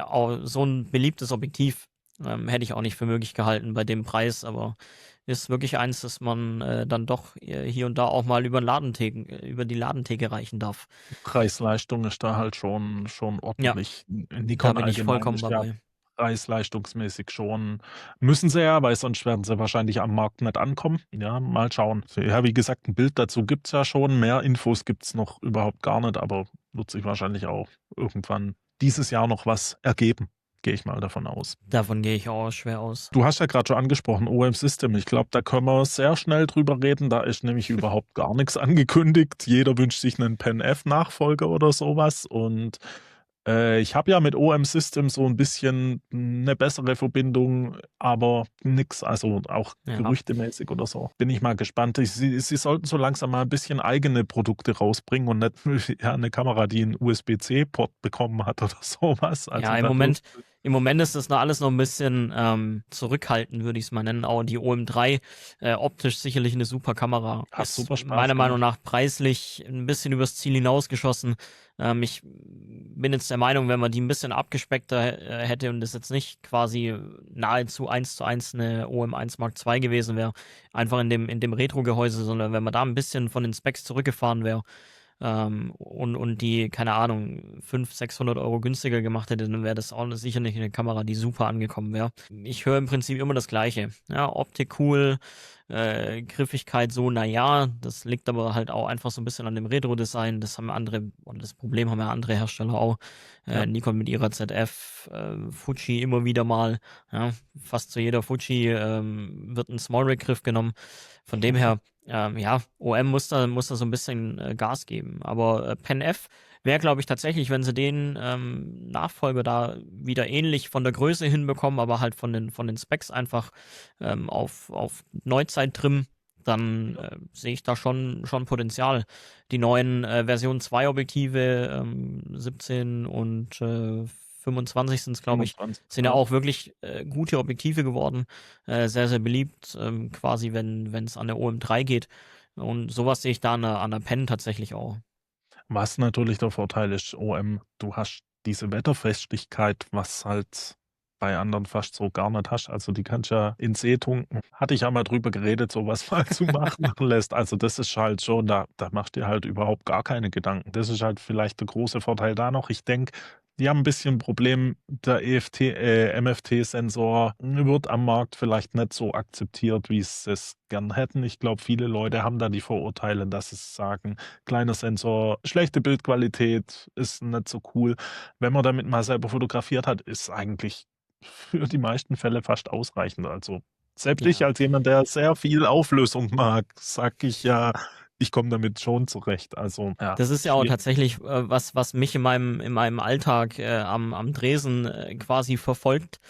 auch so ein beliebtes Objektiv, hätte ich auch nicht für möglich gehalten bei dem Preis, aber ist wirklich eins, das man dann doch hier und da auch mal über die Ladentheke reichen darf. Preis-Leistung ist da halt schon Ja, ordentlich. da Nikon bin ich allgemein vollkommen ist ja dabei. preis-leistungsmäßig schon, müssen sie ja, weil sonst werden sie wahrscheinlich am Markt nicht ankommen. Ja, mal schauen. Ja, wie gesagt, ein Bild dazu gibt's ja schon. Mehr Infos gibt's noch überhaupt gar nicht, aber wird sich wahrscheinlich auch irgendwann dieses Jahr noch was ergeben, gehe ich mal davon aus. Davon gehe ich auch schwer aus. Du hast ja gerade schon angesprochen, OM System. Ich glaube, da können wir sehr schnell drüber reden. Da ist nämlich überhaupt gar nichts angekündigt. Jeder wünscht sich einen Pen-F-Nachfolger oder sowas. Und ich habe ja mit OM System so ein bisschen eine bessere Verbindung, aber nix, also auch Ja, gerüchtemäßig oder so. Bin ich mal gespannt. Sie sollten so langsam mal ein bisschen eigene Produkte rausbringen und nicht ja, eine Kamera, die einen USB-C-Port bekommen hat oder sowas. Also ja, da dürfen im Moment ist das noch alles noch ein bisschen zurückhaltend, würde ich es mal nennen. Auch die OM3, optisch sicherlich eine super Kamera. hat Ist super Spaß meiner Meinung gemacht. nach preislich ein bisschen übers Ziel hinausgeschossen. Ich bin jetzt der Meinung, wenn man die ein bisschen abgespeckter hätte und das jetzt nicht quasi nahezu 1:1 eine OM1 Mark II gewesen wäre, einfach in dem Retro-Gehäuse, sondern wenn man da ein bisschen von den Specs zurückgefahren wäre, und die, keine Ahnung, 500, 600 Euro günstiger gemacht hätte, dann wäre das auch sicher nicht eine Kamera, die super angekommen wäre. Ich höre im Prinzip immer das Gleiche. Ja, Optik cool, Griffigkeit so, naja, das liegt aber halt auch einfach so ein bisschen an dem Retro-Design. Das haben andere, oder das Problem haben ja andere Hersteller auch. Ja. Nikon mit ihrer ZF, Fuji immer wieder mal. Ja, fast zu jeder Fuji wird ein Small-Rig-Griff genommen. Von dem her, ja, OM muss da so ein bisschen Gas geben. Aber Pen F wäre, glaube ich, tatsächlich, wenn sie den Nachfolger da wieder ähnlich von der Größe hinbekommen, aber halt von den Specs einfach auf Neuzeit trimmen, dann sehe ich da schon Potenzial. Die neuen Version 2 Objektive, 17 und 25 sind es, glaube ich, 25, sind ja auch wirklich gute Objektive geworden. Sehr, sehr beliebt, quasi, wenn es an der OM3 geht. Und sowas sehe ich da an der Pen tatsächlich auch. Was natürlich der Vorteil ist, OM, du hast diese Wetterfestigkeit, was halt bei anderen fast so gar nicht hast. Also, die kannst ja in See tunken. Hatte ich ja mal drüber geredet, so was mal zu machen lässt. Also, das ist halt schon da machst du dir halt überhaupt gar keine Gedanken. Das ist halt vielleicht der große Vorteil da noch. Ich denke, die haben ein bisschen 'n Problem, der MFT-Sensor wird am Markt vielleicht nicht so akzeptiert, wie sie es gern hätten. Ich glaube, viele Leute haben da die Vorurteile, dass sie sagen: „Kleiner Sensor, schlechte Bildqualität, ist nicht so cool.“ Wenn man damit mal selber fotografiert hat, ist eigentlich für die meisten Fälle fast ausreichend. Also, selbst ich Ja. als jemand, der sehr viel Auflösung mag, sage ich ja, ich komme damit schon zurecht. Also, ja, Das ist ja auch schwierig. tatsächlich was mich in meinem Alltag am Dresen quasi verfolgt.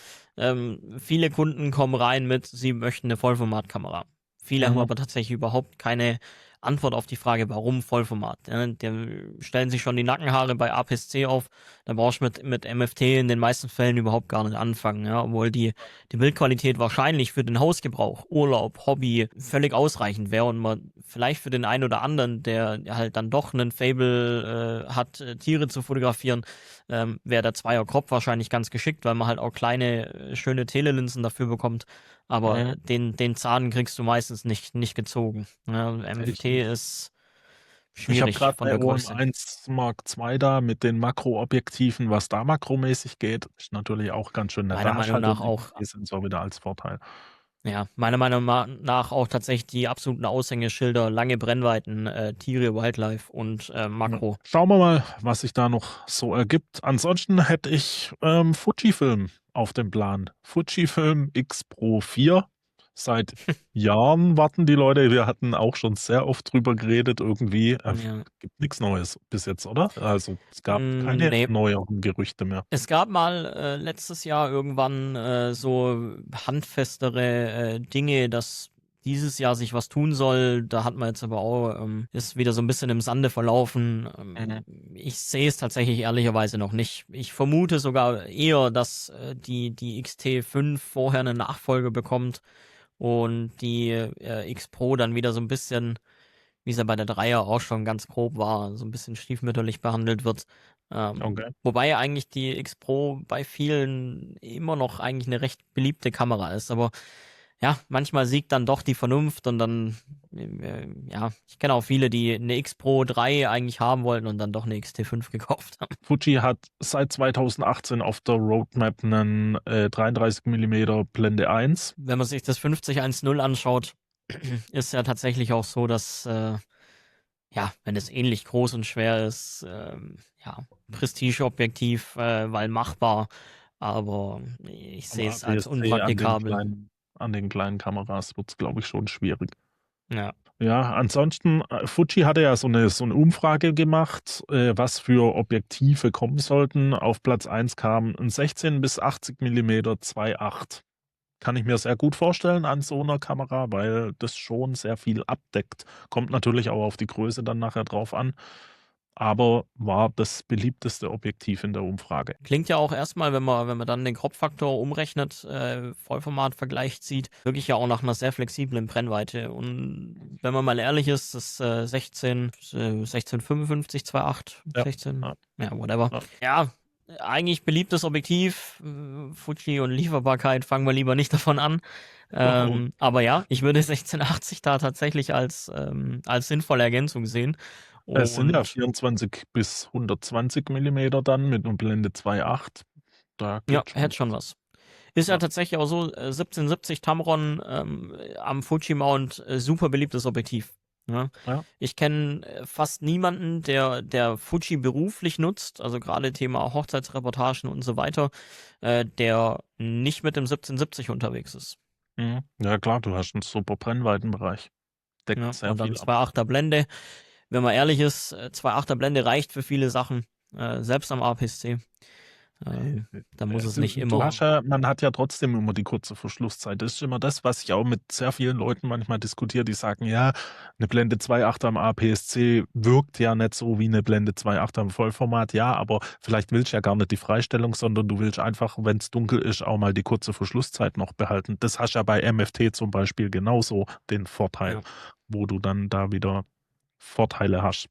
Viele Kunden kommen rein mit, sie möchten eine Vollformatkamera. Viele haben Mhm. aber tatsächlich überhaupt keine Antwort auf die Frage, warum Vollformat. Ja, die stellen sich schon die Nackenhaare bei APS-C auf. Da brauchst du mit MFT in den meisten Fällen überhaupt gar nicht anfangen. Ja, obwohl die Bildqualität wahrscheinlich für den Hausgebrauch, Urlaub, Hobby völlig ausreichend wäre und man vielleicht für den einen oder anderen, der halt dann doch einen Fable hat, Tiere zu fotografieren, wäre der Zweier Crop wahrscheinlich ganz geschickt, weil man halt auch kleine, schöne Telelinsen dafür bekommt. Aber Mhm. den Zahn kriegst du meistens nicht gezogen. Ja, MFT ist Ich habe schwierig grad von 'ne der Größe. OM1 Mark II da mit den Makroobjektiven. Was da makromäßig geht, ist natürlich auch ganz schön nett. Meiner Da hast du Meinung halt nach den auch MFT-Sensor wieder als Vorteil. Ja, meiner Meinung nach auch tatsächlich die absoluten Aushängeschilder, lange Brennweiten, Tiere, Wildlife und Ja. Makro. Schauen wir mal, was sich da noch so ergibt. Ansonsten hätte ich, Fujifilm auf dem Plan. Fujifilm X Pro 4. Seit Jahren warten die Leute. Wir hatten auch schon sehr oft drüber geredet irgendwie. Ja. Gibt nix Neues bis jetzt, oder? Also, es gab keine Ne, neueren Gerüchte mehr. es gab mal letztes Jahr irgendwann so handfestere Dinge, dass dieses Jahr sich was tun soll. Da hat man jetzt aber auch, ist wieder so ein bisschen im Sande verlaufen. Mhm. Ich sehe es tatsächlich ehrlicherweise noch nicht. Ich vermute sogar eher, dass die XT5 vorher eine Nachfolge bekommt und die X Pro dann wieder so ein bisschen, wie es ja bei der Dreier auch schon ganz grob war, so ein bisschen stiefmütterlich behandelt wird. Okay. Wobei eigentlich die X Pro bei vielen immer noch eigentlich eine recht beliebte Kamera ist. Aber ja, manchmal siegt dann doch die Vernunft und dann, ja, ich kenne auch viele, die eine X Pro 3 eigentlich haben wollten und dann doch eine XT5 gekauft haben. Fuji hat seit 2018 auf der Roadmap 'nen, 33 Millimeter Blende 1. Wenn man sich das 5010 anschaut, ist ja tatsächlich auch so, dass ja, wenn es ähnlich groß und schwer ist, ja, Prestigeobjektiv, weil machbar, aber ich Am sehe es als APS-C unpraktikabel. an den kleinen Kameras wird's, glaube ich, schon schwierig. Ja. Ja, ansonsten, Fuji hatte ja so 'ne Umfrage gemacht, was für Objektive kommen sollten. Auf Platz 1 kam 'n 16 bis 80 Millimeter 2.8. Kann ich mir sehr gut vorstellen an so 'ner Kamera, weil das schon sehr viel abdeckt. Kommt natürlich auch auf die Größe dann nachher drauf an, aber war das beliebteste Objektiv in der Umfrage. Klingt ja auch erstmal, wenn man dann den Crop-Faktor umrechnet, Vollformat-Vergleich zieht, wirklich ja auch nach einer sehr flexiblen Brennweite. Und wenn man mal ehrlich ist, das 1655, 2.8, Ja, 16, ja, ja, whatever. ja. Ja, eigentlich beliebtes Objektiv, Fuji und Lieferbarkeit, fangen wir lieber nicht davon an. Aber ja, ich würde 1680 da tatsächlich als sinnvolle Ergänzung sehen. Es sind ja Und 24 bis 120 Millimeter dann mit einer Blende 2,8. Da ja, geht schon hätte schon was. was. Ist ja Ja, tatsächlich auch so, 1770 Tamron am Fuji-Mount, super beliebtes Objektiv. Ne? ja. Ich kenne fast niemanden, der Fuji beruflich nutzt, also gerade Thema Hochzeitsreportagen und so weiter, der nicht mit dem 1770 unterwegs ist. Mhm. Ja klar, du hast einen super Brennweitenbereich. Deckt Ja? sehr Und dann viel ab. 2,8er Blende. Wenn man ehrlich ist, 2,8er Blende reicht für viele Sachen, selbst am APS-C. Da muss es nicht Du hast immer. ja, man hat ja trotzdem immer die kurze Verschlusszeit. Das ist immer das, was ich auch mit sehr vielen Leuten manchmal diskutiere, die sagen, ja, eine Blende 2,8 am APS-C wirkt ja nicht so wie eine Blende 2,8 am Vollformat. Ja, aber vielleicht willst du ja gar nicht die Freistellung, sondern du willst einfach, wenn es dunkel ist, auch mal die kurze Verschlusszeit noch behalten. Das hast ja bei MFT zum Beispiel genauso den Vorteil, Ja. wo du dann da wieder Vorteile hast.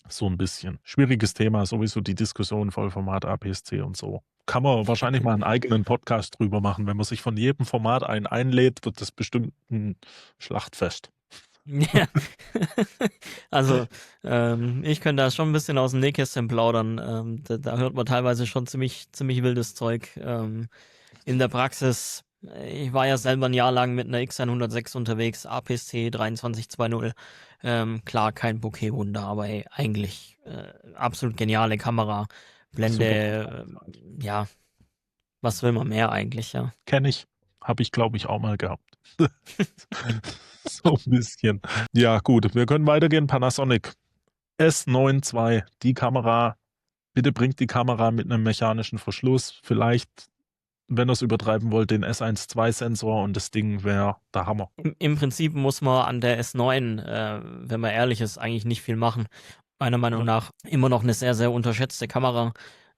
So ein bisschen. Schwieriges Thema, sowieso die Diskussion Vollformat, APS-C und so. Kann man wahrscheinlich mal einen eigenen Podcast drüber machen. Wenn man sich von jedem Format einen einlädt, wird das bestimmt ein Schlachtfest. Ja. Also, ich könnte da schon ein bisschen aus dem Nähkästchen plaudern. Da hört man teilweise schon ziemlich wildes Zeug. In der Praxis, ich war ja selber ein Jahr lang mit einer X106 unterwegs, APS-C 2320. Klar, kein Bokeh-Wunder, aber ey, eigentlich absolut geniale Kamera. Super Blende, Kontrastheit. ja, was will man mehr eigentlich, ja. Kenne ich. Habe ich, glaube ich, auch mal gehabt. So ein bisschen. Ja, gut, wir können weitergehen. Panasonic S9 II, die Kamera. Bitte bringt die Kamera mit einem mechanischen Verschluss. Vielleicht, wenn ihr es übertreiben wollt, den S1 II Sensor und das Ding wäre der Hammer. Im Prinzip muss man an der S9, wenn man ehrlich ist, eigentlich nicht viel machen. Meiner Meinung Ja. nach immer noch eine sehr, sehr unterschätzte Kamera.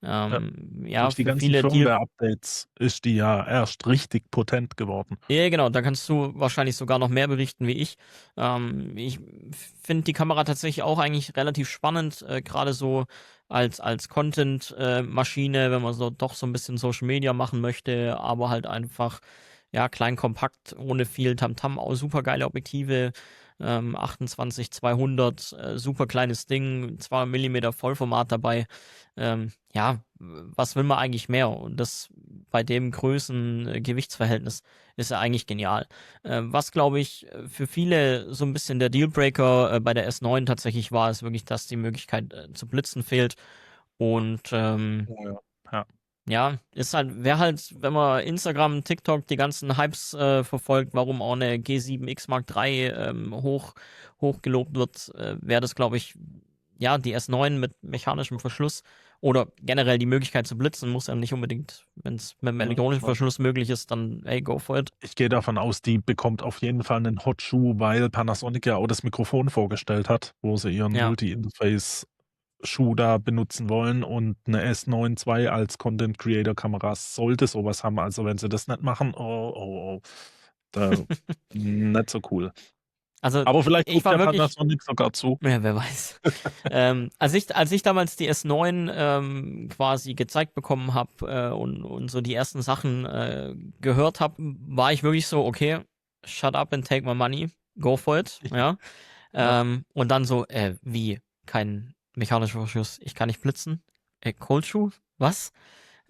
Ja. Ja, Durch die für ganzen viele Deal. Firmware-Updates ist die ja erst richtig potent geworden. Ja, genau, da kannst du wahrscheinlich sogar noch mehr berichten wie ich. Ich finde die Kamera tatsächlich auch eigentlich relativ spannend, gerade so als Content-Maschine, wenn man so doch so ein bisschen Social Media machen möchte, aber halt einfach, ja, klein, kompakt, ohne viel Tamtam, auch super geile Objektive. 28-200, super kleines Ding, 2 Millimeter Vollformat dabei. Ja, was will man eigentlich mehr? Und das bei dem Größen-Gewichtsverhältnis ist ja eigentlich genial. Was, glaube ich, für viele so ein bisschen der Dealbreaker bei der S9 tatsächlich war, ist wirklich, dass die Möglichkeit zu blitzen fehlt. Und Oh ja. Ja. ja, wäre halt, wenn man Instagram, TikTok, die ganzen Hypes verfolgt, warum auch eine G7X Mark III hochgelobt wird, wäre das, glaube ich, ja, die S9 mit mechanischem Verschluss oder generell die Möglichkeit zu blitzen, muss ja nicht unbedingt, wenn es mit einem Ja, elektronischen klar. Verschluss möglich ist, dann, hey, go for it. Ich gehe davon aus, die bekommt auf jeden Fall einen Hot Shoe, weil Panasonic ja auch das Mikrofon vorgestellt hat, wo sie ihren Ja. Multi-Interface-Schuh da benutzen wollen und eine S9 II als Content-Creator-Kamera sollte sowas haben. Also wenn sie das nicht machen, oh. Da, nicht so cool. Also, Aber vielleicht ich guckt war ja wirklich, Panasonic sogar zu. ja, wer weiß. Als ich damals die S9 quasi gezeigt bekommen habe und so die ersten Sachen gehört habe, war ich wirklich so, okay, shut up and take my money, go for it, ja. Ja, Und dann so, wie? Kein mechanischer Verschluss, ich kann nicht blitzen? Cold Shoe? Was?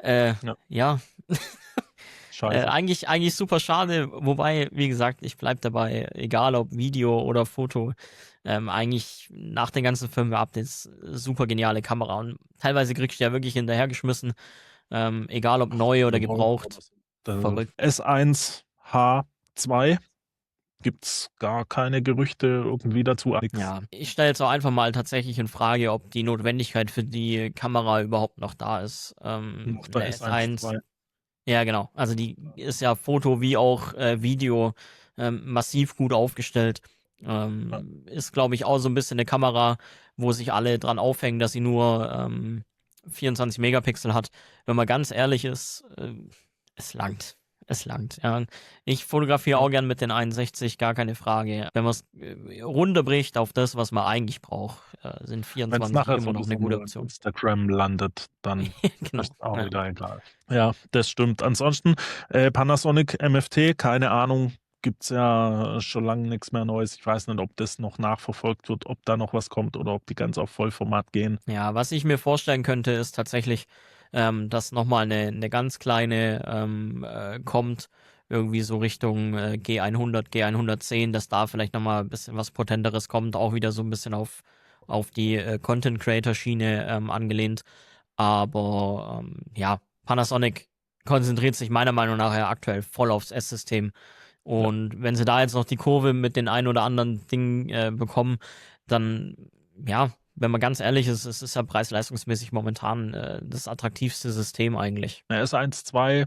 ja, Ja. scheiße. Eigentlich super schade, wobei, wie gesagt, ich bleib dabei, egal ob Video oder Foto, eigentlich nach den ganzen Firmware-Updates super geniale Kamera und teilweise kriegst du ja wirklich hinterhergeschmissen, egal ob neu oder gebraucht. Verrückt. S1H2 gibt's gar keine Gerüchte irgendwie dazu. Nix. Ja, ich stelle jetzt auch einfach mal tatsächlich in Frage, ob die Notwendigkeit für die Kamera überhaupt noch da ist. Noch der Eine S1 S1, II. ja genau, also die ist ja Foto wie auch Video massiv gut aufgestellt. Ja. Ist, glaube ich, auch so ein bisschen eine Kamera, wo sich alle dran aufhängen, dass sie nur 24 Megapixel hat. Wenn man ganz ehrlich ist, es langt. Es langt, ja. Ich fotografiere Ja. auch gern mit den 61, gar keine Frage. Wenn man es runterbricht auf das, was man eigentlich braucht, sind Wenn es 24 nachher immer noch eine sowieso gute nur in Option. Instagram landet, dann Genau. ist auch Ja. wieder egal. Ja, das stimmt. Ansonsten Panasonic MFT, keine Ahnung. gibt's ja schon lange nichts mehr Neues. Ich weiß nicht, ob das noch nachverfolgt wird, ob da noch was kommt oder ob die ganz auf Vollformat gehen. Ja, was ich mir vorstellen könnte, ist tatsächlich, dass nochmal eine ganz kleine kommt, irgendwie so Richtung G100, G110, dass da vielleicht nochmal ein bisschen was Potenteres kommt, auch wieder so ein bisschen auf die Content-Creator-Schiene angelehnt. Aber ja, Panasonic konzentriert sich meiner Meinung nach ja aktuell voll aufs S-System. Ja. Und wenn sie da jetzt noch die Kurve mit den ein oder anderen Dingen bekommen, dann, ja, wenn man ganz ehrlich ist, es ist ja preis-leistungsmäßig momentan das attraktivste System eigentlich. Eine S1 II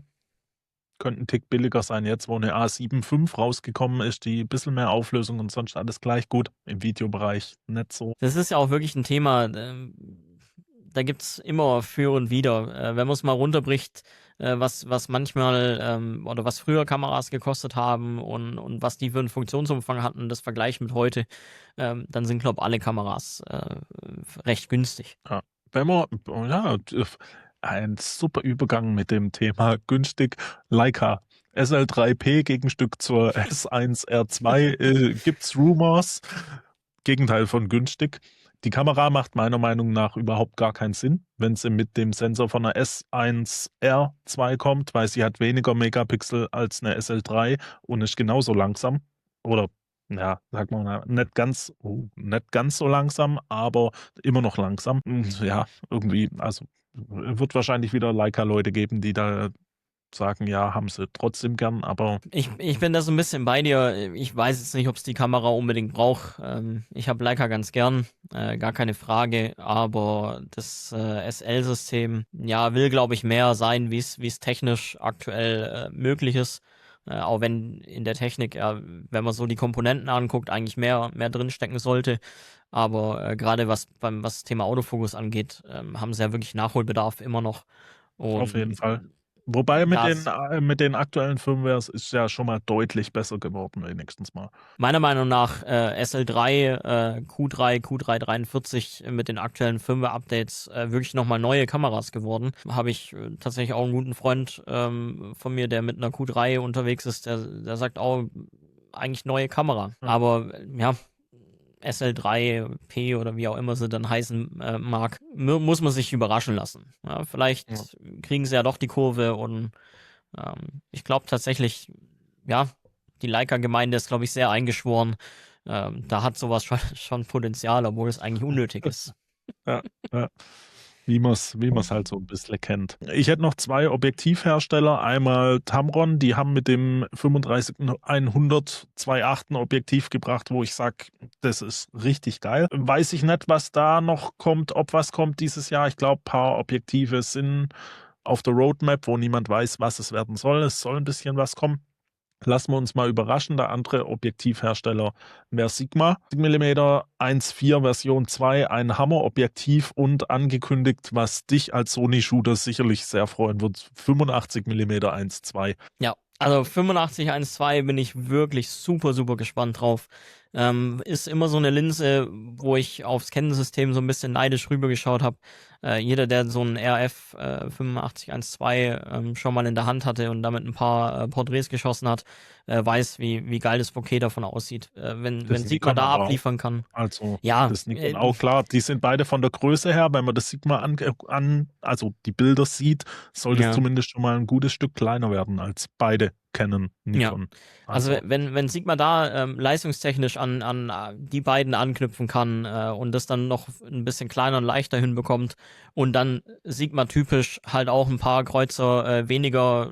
könnte ein Tick billiger sein jetzt, wo eine A7 V rausgekommen ist, die ein bisschen mehr Auflösung und sonst alles gleich gut. Im Videobereich nicht so. Das ist ja auch wirklich ein Thema, da gibt's immer für und wider. Wenn man es mal runterbricht, was manchmal oder was früher Kameras gekostet haben und was die für einen Funktionsumfang hatten, das Vergleich mit heute, dann sind, glaube ich, alle Kameras recht günstig. Ja. Wenn man ja, ein super Übergang mit dem Thema günstig. Leica SL3P Gegenstück zur S1R2 gibt's Rumors. Gegenteil von günstig. Die Kamera macht meiner Meinung nach überhaupt gar keinen Sinn, wenn sie mit dem Sensor von einer S1R2 kommt, weil sie hat weniger Megapixel als eine SL3 und ist genauso langsam. Oder ja, sag mal, nicht ganz so langsam, aber immer noch langsam. Ja, irgendwie, also wird wahrscheinlich wieder Leica-Leute geben, die da sagen, ja, haben sie trotzdem gern, aber Ich bin da so ein bisschen bei dir. Ich weiß jetzt nicht, ob es die Kamera unbedingt braucht. Ich habe Leica ganz gern, gar keine Frage. Aber das SL-System, ja, will, glaube ich, mehr sein, wie es technisch aktuell möglich ist. Auch wenn in der Technik, wenn man so die Komponenten anguckt, eigentlich mehr drinstecken sollte. Aber gerade was das Thema Autofokus angeht, haben sie ja wirklich Nachholbedarf immer noch. auf jeden Und Fall. Wobei das mit den aktuellen Firmwares ist ja schon mal deutlich besser geworden, wenigstens mal. meiner Meinung nach SL3, Q3, Q343 mit den aktuellen Firmware-Updates wirklich nochmal neue Kameras geworden. Habe ich tatsächlich auch einen guten Freund von mir, der mit einer Q3 unterwegs ist, der sagt auch, eigentlich neue Kamera. Ja. Aber ja, SL3P oder wie auch immer sie dann heißen mag, muss man sich überraschen lassen. Ja, vielleicht Ja. kriegen sie ja doch die Kurve und ich glaube tatsächlich, ja, die Leica-Gemeinde ist, glaube ich, sehr eingeschworen. Da hat sowas schon Potenzial, obwohl es eigentlich unnötig ist. Ja, ja. Wie man's halt so ein bisschen kennt. Ich hätte noch 2 Objektivhersteller. Einmal Tamron, die haben mit dem 35-100 2.8 Objektiv gebracht, wo ich sage, das ist richtig geil. Weiß ich nicht, was da noch kommt, ob was kommt dieses Jahr. Ich glaube, paar Objektive sind auf der Roadmap, wo niemand weiß, was es werden soll. Es soll ein bisschen was kommen. Lassen wir uns mal überraschen. Der andere Objektivhersteller wäre Sigma. 7mm 1.4 Version 2, ein Hammerobjektiv und angekündigt, was dich als Sony-Shooter sicherlich sehr freuen wird, 85mm 1.2. Ja, also 85-1.2 bin ich wirklich super, super gespannt drauf. Ist immer so eine Linse, wo ich aufs Canon-System so ein bisschen neidisch rübergeschaut habe. Jeder, der so einen RF 85-1.2 schon mal in der Hand hatte und damit ein paar Porträts geschossen hat, weiß, wie geil das Bouquet davon aussieht. Wenn Das Sigma Nikon da aber auch. abliefern kann. Also, Ja, das Nikon auch, klar. Die sind beide von der Größe her, wenn man das Sigma also die Bilder sieht, soll das ja. zumindest schon mal ein gutes Stück kleiner werden als beide Canon, Ja, Nikon. also wenn Sigma da leistungstechnisch an die beiden anknüpfen kann und das dann noch ein bisschen kleiner und leichter hinbekommt und dann Sigma typisch halt auch ein paar Kreuzer weniger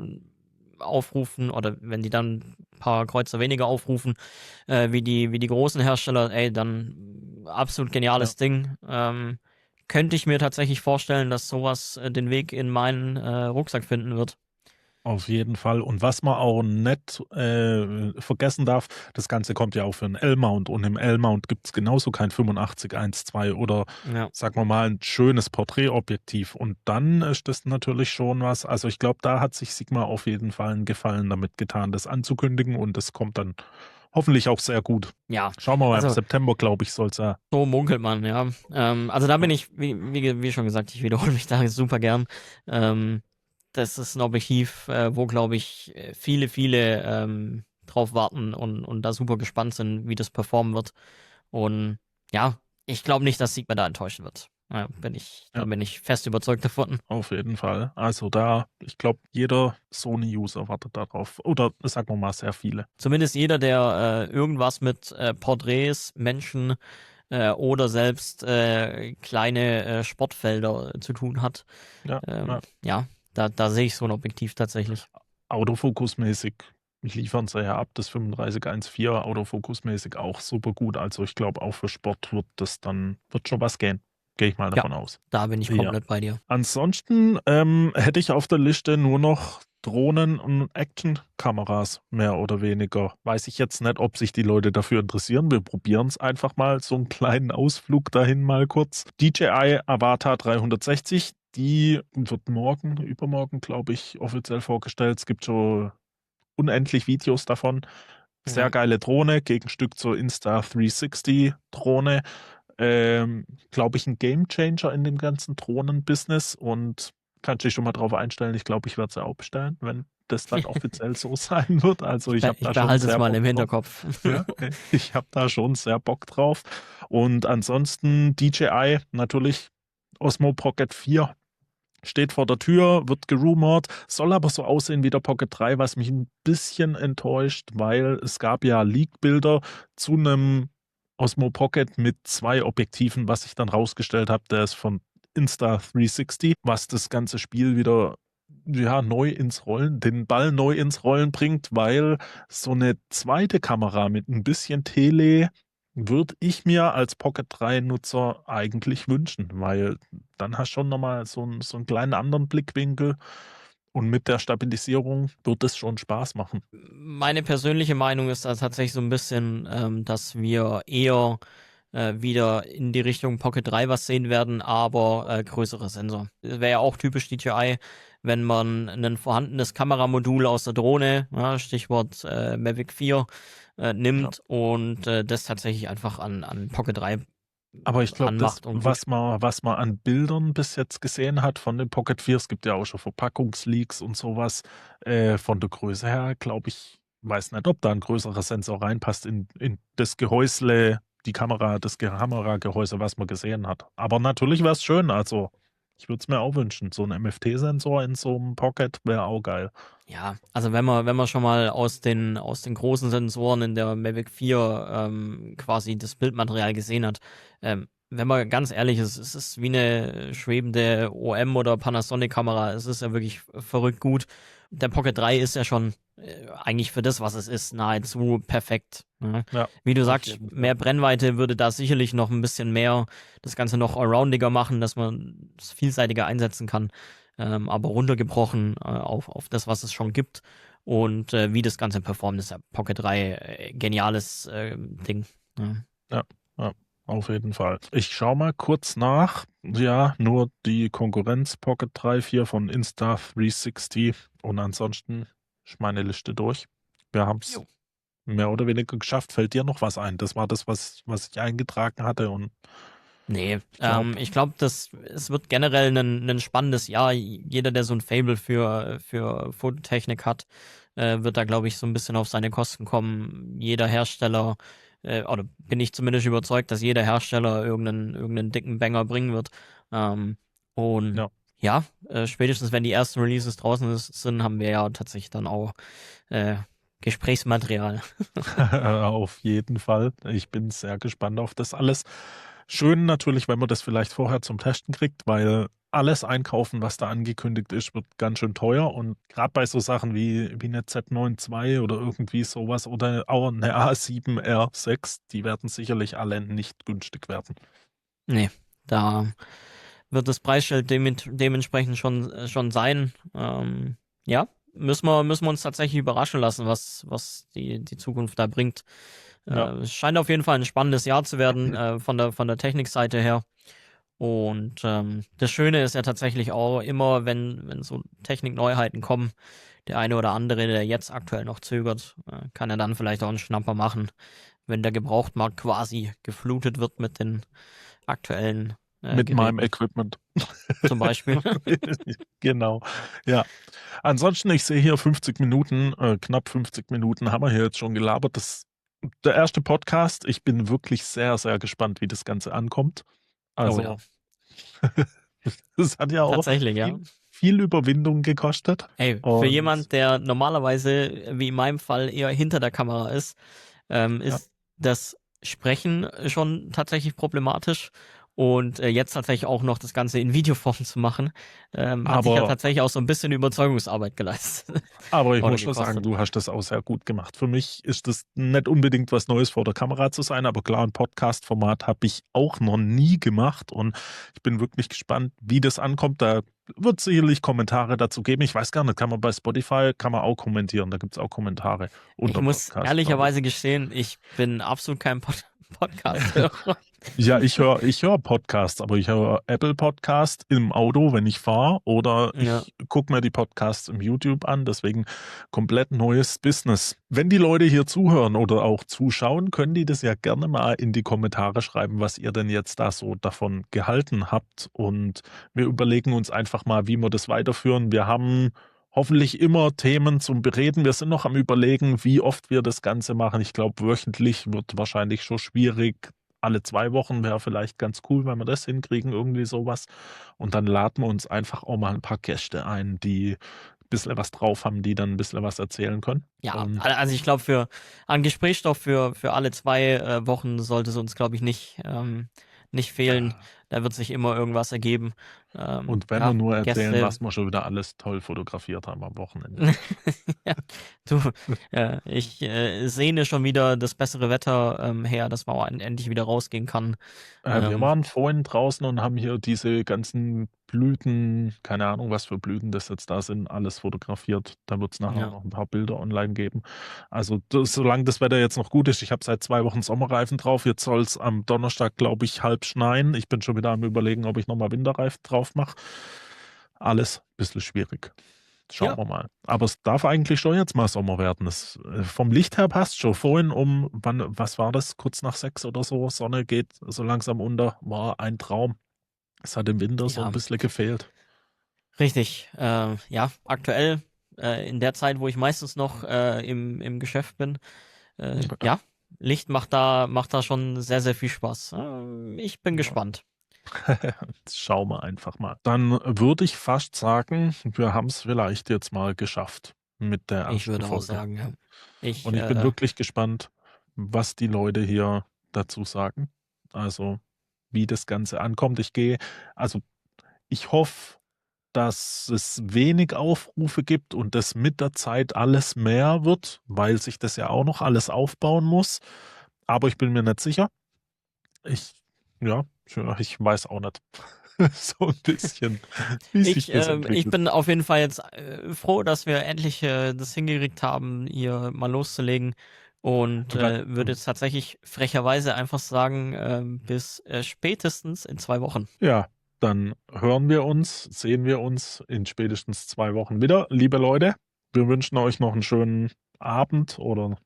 aufrufen oder wenn die dann ein paar Kreuzer weniger aufrufen wie die großen Hersteller, ey, dann absolut geniales Ding. Könnte ich mir tatsächlich vorstellen, dass sowas den Weg in meinen Rucksack finden wird. Auf jeden Fall. Und was man auch nicht vergessen darf, das Ganze kommt ja auch für einen L-Mount und im L-Mount gibt es genauso kein 85-1.2 oder Ja. sagen wir mal ein schönes Porträtobjektiv. Und dann ist das natürlich schon was. Also ich glaube, da hat sich Sigma auf jeden Fall einen Gefallen damit getan, das anzukündigen und das kommt dann hoffentlich auch sehr gut. Ja, Schauen wir mal, im also September, glaube ich, soll es ja. so munkelt man, ja. Also da bin ich, wie schon gesagt, ich wiederhole mich da super gern. Das ist ein Objektiv, wo, glaube ich, viele drauf warten und da super gespannt sind, wie das performen wird. Und ja, ich glaube nicht, dass Sigma da enttäuschen wird. Da Ja, bin ich fest überzeugt davon. auf jeden Fall. Also ich glaube, jeder Sony-User wartet darauf. Oder sagen wir mal sehr viele. Zumindest jeder, der irgendwas mit Porträts, Menschen oder selbst kleine Sportfelder zu tun hat. Ja, ja. Ja, da sehe ich so ein Objektiv tatsächlich. Autofokusmäßig liefern sie ja ab, das 3514 autofokusmäßig auch super gut. Also ich glaube, auch für Sport wird schon was gehen. Gehe ich mal Ja, davon aus. da bin ich Ja. komplett bei dir. Ansonsten hätte ich auf der Liste nur noch Drohnen und Actionkameras, mehr oder weniger. Weiß ich jetzt nicht, ob sich die Leute dafür interessieren. Wir probieren es einfach mal, so einen kleinen Ausflug dahin mal kurz. DJI Avatar 360, die wird übermorgen, glaube ich, offiziell vorgestellt. Es gibt schon unendlich Videos davon. Sehr Ja. geile Drohne, Gegenstück zur Insta360 Drohne. Glaube ich, ein Gamechanger in dem ganzen Drohnen-Business und kannst dich schon mal drauf einstellen. Ich glaube, ich werde sie auch bestellen, wenn das dann offiziell so sein wird. Also ich habe Ich da schon behalte es sehr mal Bock im drauf. Hinterkopf. Ja, ich habe da schon sehr Bock drauf. Und ansonsten DJI natürlich Osmo Pocket 4 steht vor der Tür, wird gerumort, soll aber so aussehen wie der Pocket 3, was mich ein bisschen enttäuscht, weil es gab ja Leak-Bilder zu einem Osmo Pocket mit 2 Objektiven, was ich dann rausgestellt habe, der ist von Insta360, was das ganze Spiel wieder den Ball neu ins Rollen bringt, weil so eine zweite Kamera mit ein bisschen Tele würde ich mir als Pocket 3-Nutzer eigentlich wünschen, weil dann hast du schon nochmal so einen kleinen anderen Blickwinkel und mit der Stabilisierung wird es schon Spaß machen. Meine persönliche Meinung ist da tatsächlich so ein bisschen, dass wir eher wieder in die Richtung Pocket 3 was sehen werden, aber größere Sensor. Wäre ja auch typisch DJI, wenn man ein vorhandenes Kameramodul aus der Drohne, ja, Stichwort Mavic 4, Ja. nimmt und das tatsächlich einfach an Pocket 3 Aber ich glaube, das, ranmacht und gut. was man an Bildern bis jetzt gesehen hat von dem Pocket 4, es gibt ja auch schon Verpackungsleaks und sowas, von der Größe her, glaube ich, weiß nicht, ob da ein größerer Sensor reinpasst in das Gehäusle, das Kameragehäuse, was man gesehen hat. Aber natürlich wäre es schön, also ich würde es mir auch wünschen. So ein MFT-Sensor in so einem Pocket wäre auch geil. Ja, also wenn man schon mal aus den großen Sensoren in der Mavic 4 quasi das Bildmaterial gesehen hat, wenn man ganz ehrlich ist, es ist wie eine schwebende OM oder Panasonic-Kamera. Es ist ja wirklich verrückt gut. Der Pocket 3 ist ja schon eigentlich für das, was es ist, nahezu perfekt. Ne? Ja, Wie du auf sagst, jeden Fall. mehr Brennweite würde da sicherlich noch ein bisschen mehr das Ganze noch allroundiger machen, dass man es vielseitiger einsetzen kann. Aber runtergebrochen auf das, was es schon gibt und wie das Ganze performt, ist ja Pocket 3 geniales Ding. Ja. Ja, ja, auf jeden Fall. Ich schaue mal kurz nach. Ja, nur die Konkurrenz Pocket 3, 4 von Insta360 und ansonsten ist meine Liste durch. Wir haben es Jo. mehr oder weniger geschafft. Fällt dir noch was ein? Das war das, was ich eingetragen hatte und Nee, ich glaube, ich glaube, es wird generell ein spannendes Jahr. Jeder, der so ein Faible für Fototechnik hat, wird da, glaube ich, so ein bisschen auf seine Kosten kommen. Jeder Hersteller, oder bin ich zumindest überzeugt, dass jeder Hersteller irgendeinen dicken Banger bringen wird. Und ja, ja, spätestens wenn die ersten Releases draußen sind, haben wir ja tatsächlich dann auch äh, Gesprächsmaterial. auf jeden Fall. Ich bin sehr gespannt auf das alles. Schön natürlich, wenn man das vielleicht vorher zum Testen kriegt, weil alles einkaufen, was da angekündigt ist, wird ganz schön teuer. Und gerade bei so Sachen wie eine Z9 II oder irgendwie sowas oder auch eine A7R6, die werden sicherlich alle nicht günstig werden. Nee, da wird das Preisschild dementsprechend schon sein. Ja, müssen wir uns tatsächlich überraschen lassen, was die Zukunft da bringt. Ja, Es scheint auf jeden Fall ein spannendes Jahr zu werden, von der Technikseite her. Und das Schöne ist ja tatsächlich auch immer, wenn so Technikneuheiten kommen, der eine oder andere, der jetzt aktuell noch zögert, kann er dann vielleicht auch einen Schnapper machen, wenn der Gebrauchtmarkt quasi geflutet wird mit den aktuellen Mit meinem Geräten Equipment. zum Beispiel. Genau. Ja. Ansonsten, ich sehe hier 50 Minuten, knapp 50 Minuten haben wir hier jetzt schon gelabert. Das der erste Podcast. Ich bin wirklich sehr, sehr gespannt, wie das Ganze ankommt. Oh ja, Also, das hat ja auch tatsächlich, ja. viel Überwindung gekostet. Ey, für Und jemand, der normalerweise, wie in meinem Fall, eher hinter der Kamera ist, ja, ist das Sprechen schon tatsächlich problematisch. Und jetzt tatsächlich auch noch das Ganze in Videoform zu machen, hat sich ja aber tatsächlich auch so ein bisschen Überzeugungsarbeit geleistet Aber ich oder muss schon sagen, gekostet. du hast das auch sehr gut gemacht. Für mich ist das nicht unbedingt was Neues, vor der Kamera zu sein, aber klar, ein Podcast-Format habe ich auch noch nie gemacht und ich bin wirklich gespannt, wie das ankommt. Da wird sicherlich Kommentare dazu geben. Ich weiß gar nicht, kann man bei Spotify, kann man auch kommentieren. Da gibt es auch Kommentare Ich unter muss Podcast, glaube ich. ehrlicherweise gestehen, ich bin absolut kein Podcast-Hörer. Ja, ich höre Podcasts, aber ich höre Apple Podcast im Auto, wenn ich fahre, oder Ja. ich gucke mir die Podcasts im YouTube an, deswegen komplett neues Business. Wenn die Leute hier zuhören oder auch zuschauen, können die das ja gerne mal in die Kommentare schreiben, was ihr denn jetzt da so davon gehalten habt, und wir überlegen uns einfach mal, wie wir das weiterführen. Wir haben hoffentlich immer Themen zum Bereden. Wir sind noch am Überlegen, wie oft wir das Ganze machen. Ich glaube, wöchentlich wird wahrscheinlich schon schwierig. Alle 2 Wochen wäre vielleicht ganz cool, wenn wir das hinkriegen, irgendwie sowas. Und dann laden wir uns einfach auch mal ein paar Gäste ein, die ein bisschen was drauf haben, die dann ein bisschen was erzählen können. Ja, Und also ich glaube, an Gesprächsstoff für alle 2 Wochen sollte es uns, glaube ich, nicht fehlen. ja, Da wird sich immer irgendwas ergeben. und wenn wir Ja, nur erzählen, Gäste. was wir schon wieder alles toll fotografiert haben am Wochenende. Ja, du, ich sehne schon wieder das bessere Wetter her, dass man auch endlich wieder rausgehen kann. Wir Ähm, waren vorhin draußen und haben hier diese ganzen Blüten, keine Ahnung, was für Blüten das jetzt da sind, alles fotografiert. Da wird es nachher auch ja, noch ein paar Bilder online geben. Also solange das Wetter jetzt noch gut ist, ich habe seit 2 Wochen Sommerreifen drauf. Jetzt soll es am Donnerstag, glaube ich, halb schneien. Ich bin schon wieder am Überlegen, ob ich nochmal Winterreifen drauf mache. Alles ein bisschen schwierig. Schauen ja, wir mal. Aber es darf eigentlich schon jetzt mal Sommer werden. Vom Licht her passt schon. Vorhin was war das? Kurz nach 6 oder so. Sonne geht so langsam unter. War ein Traum. Es hat im Winter so ein ja, bisschen gefehlt. richtig. Ja, aktuell in der Zeit, wo ich meistens noch im Geschäft bin, ja, Licht macht da schon sehr, sehr viel Spaß. Ich bin Ja. gespannt. Schauen wir einfach mal. Dann würde ich fast sagen, wir haben es vielleicht jetzt mal geschafft mit der Ich ersten würde auch Folge. sagen, ja. Ich, Und ich bin wirklich gespannt, was die Leute hier dazu sagen. Also, wie das Ganze ankommt. Also ich hoffe, dass es wenig Aufrufe gibt und das mit der Zeit alles mehr wird, weil sich das ja auch noch alles aufbauen muss. Aber ich bin mir nicht sicher. Ich, ich weiß auch nicht. So ein bisschen, wie sich das ich entwickelt. bin auf jeden Fall jetzt froh, dass wir endlich das hingekriegt haben, hier mal loszulegen. Und Und dann, würde jetzt tatsächlich frecherweise einfach sagen, bis spätestens in 2 Wochen. ja, dann hören wir uns, sehen wir uns in spätestens 2 Wochen wieder. Liebe Leute, wir wünschen euch noch einen schönen Abend oder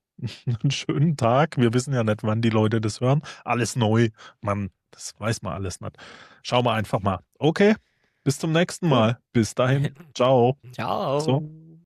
einen schönen Tag. Wir wissen ja nicht, wann die Leute das hören. Alles neu. Das weiß man alles nicht. Schauen wir einfach mal. Okay, bis zum nächsten Gut. Mal. Bis dahin. Ciao. So. Ciao.